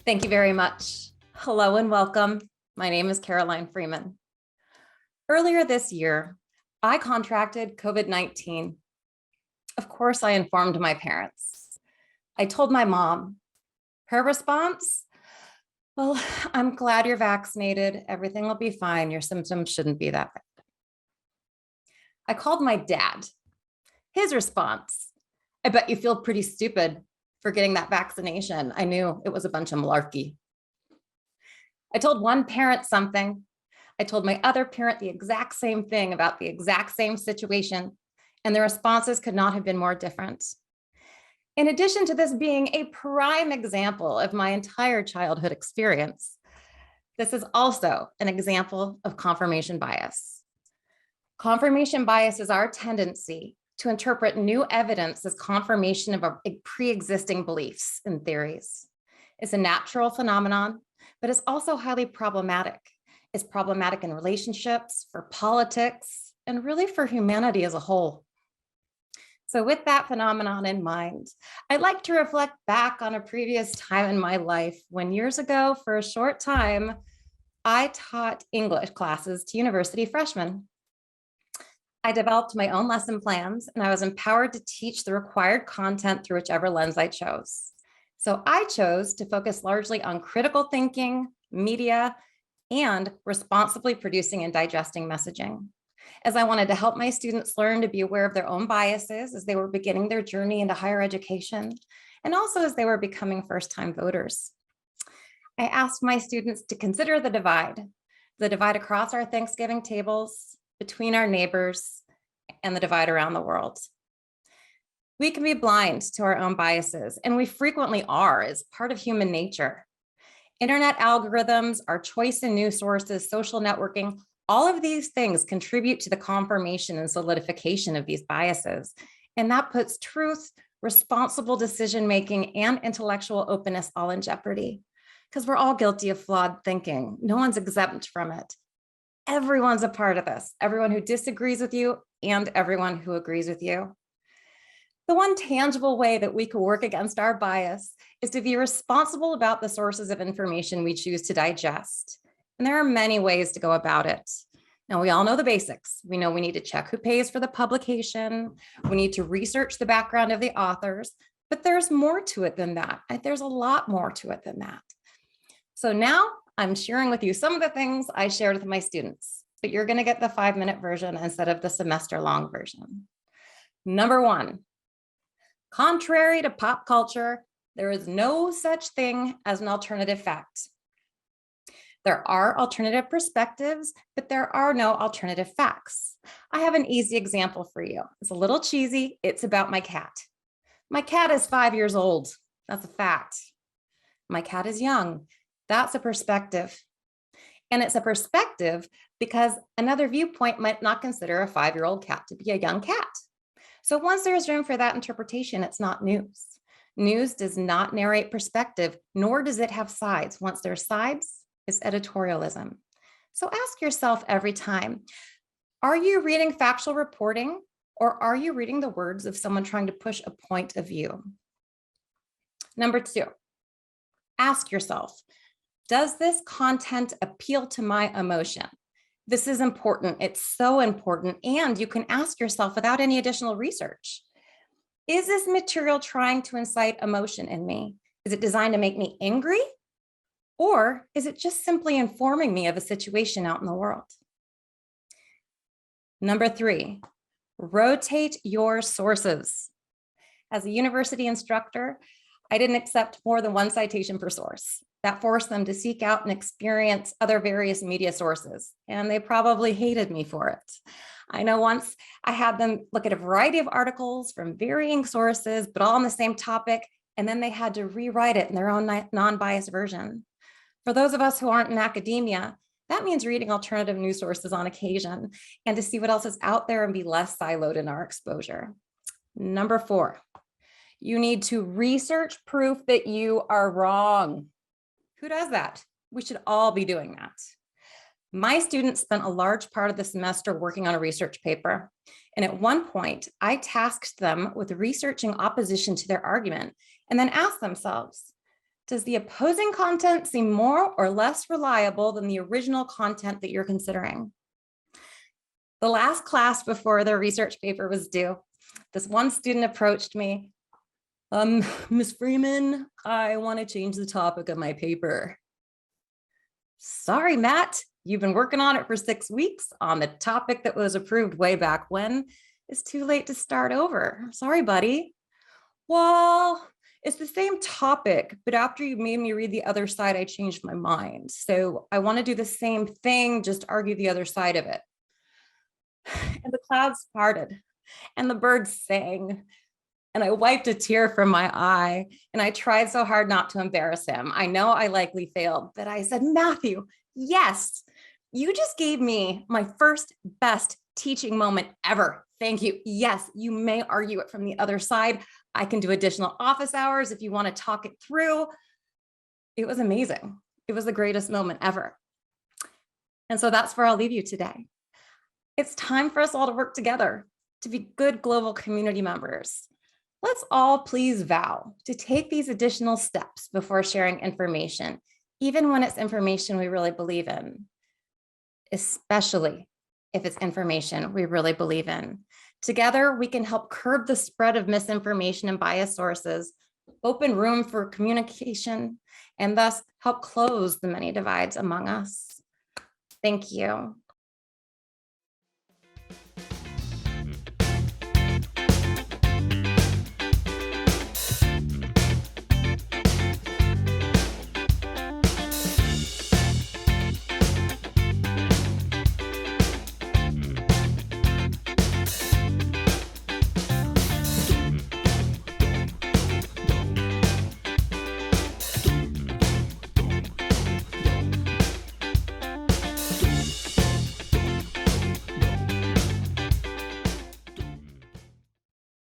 Thank you very much. Hello and welcome. My name is Caroline Freeman. Earlier this year, I contracted COVID-19. Of course, I informed my parents. I told my mom. Her response, well, I'm glad you're vaccinated. Everything will be fine. Your symptoms shouldn't be that bad. I called my dad. His response, I bet you feel pretty stupid for getting that vaccination. I knew it was a bunch of malarkey. I told one parent something. I told my other parent the exact same thing about the exact same situation, and the responses could not have been more different. In addition to this being a prime example of my entire childhood experience, this is also an example of confirmation bias. Confirmation bias is our tendency to interpret new evidence as confirmation of our pre-existing beliefs and theories. It's a natural phenomenon, but it's also highly problematic. It's problematic in relationships, for politics, and really for humanity as a whole. So with that phenomenon in mind, I'd like to reflect back on a previous time in my life when years ago, for a short time, I taught English classes to university freshmen. I developed my own lesson plans, and I was empowered to teach the required content through whichever lens I chose. So I chose to focus largely on critical thinking, media, and responsibly producing and digesting messaging, as I wanted to help my students learn to be aware of their own biases as they were beginning their journey into higher education, and also as they were becoming first-time voters. I asked my students to consider the divide across our Thanksgiving tables, between our neighbors, and the divide around the world. We can be blind to our own biases, and we frequently are as part of human nature. Internet algorithms, our choice in news sources, social networking, all of these things contribute to the confirmation and solidification of these biases. And that puts truth, responsible decision-making, and intellectual openness all in jeopardy, because we're all guilty of flawed thinking. No one's exempt from it. Everyone's a part of this, everyone who disagrees with you and everyone who agrees with you. The one tangible way that we can work against our bias is to be responsible about the sources of information we choose to digest. And there are many ways to go about it. Now, we all know the basics. We know we need to check who pays for the publication. We need to research the background of the authors, but there's more to it than that. There's a lot more to it than that. So now I'm sharing with you some of the things I shared with my students, but you're going to get the 5-minute version instead of the semester-long version. Number one, contrary to pop culture, there is no such thing as an alternative fact. There are alternative perspectives, but there are no alternative facts. I have an easy example for you. It's a little cheesy. It's about my cat. My cat is 5 years old. That's a fact. My cat is young. That's a perspective. And it's a perspective because another viewpoint might not consider a 5-year-old cat to be a young cat. So once there's room for that interpretation, it's not news. News does not narrate perspective, nor does it have sides. Once there's sides, it's editorialism. So ask yourself every time, are you reading factual reporting, or are you reading the words of someone trying to push a point of view? Number two, ask yourself, does this content appeal to my emotion? This is important. It's so important. And you can ask yourself without any additional research, is this material trying to incite emotion in me? Is it designed to make me angry? Or is it just simply informing me of a situation out in the world? Number three, rotate your sources. As a university instructor, I didn't accept more than one citation per source. That forced them to seek out and experience other various media sources, and they probably hated me for it. I know once I had them look at a variety of articles from varying sources, but all on the same topic, and then they had to rewrite it in their own non-biased version. For those of us who aren't in academia, that means reading alternative news sources on occasion and to see what else is out there and be less siloed in our exposure. Number four, you need to research proof that you are wrong. Who does that? We should all be doing that. My students spent a large part of the semester working on a research paper. And at one point, I tasked them with researching opposition to their argument and then asked themselves, Does the opposing content seem more or less reliable than the original content that you're considering? The last class before the research paper was due, this one student approached me. Ms. Freeman, I want to change the topic of my paper. Sorry, Matt, you've been working on it for 6 weeks on the topic that was approved way back when. It's too late to start over. Sorry, buddy. Well, it's the same topic, but after you made me read the other side, I changed my mind. So I want to do the same thing, just argue the other side of it. And the clouds parted and the birds sang. And I wiped a tear from my eye, and I tried so hard not to embarrass him. I know I likely failed, but I said, Matthew, yes, you just gave me my first best teaching moment ever. Thank you. Yes, you may argue it from the other side. I can do additional office hours if you want to talk it through. It was amazing. It was the greatest moment ever. And so that's where I'll leave you today. It's time for us all to work together to be good global community members. Let's all please vow to take these additional steps before sharing information, even when it's information we really believe in, especially if it's information we really believe in. Together, we can help curb the spread of misinformation and biased sources, open room for communication, and thus help close the many divides among us. Thank you.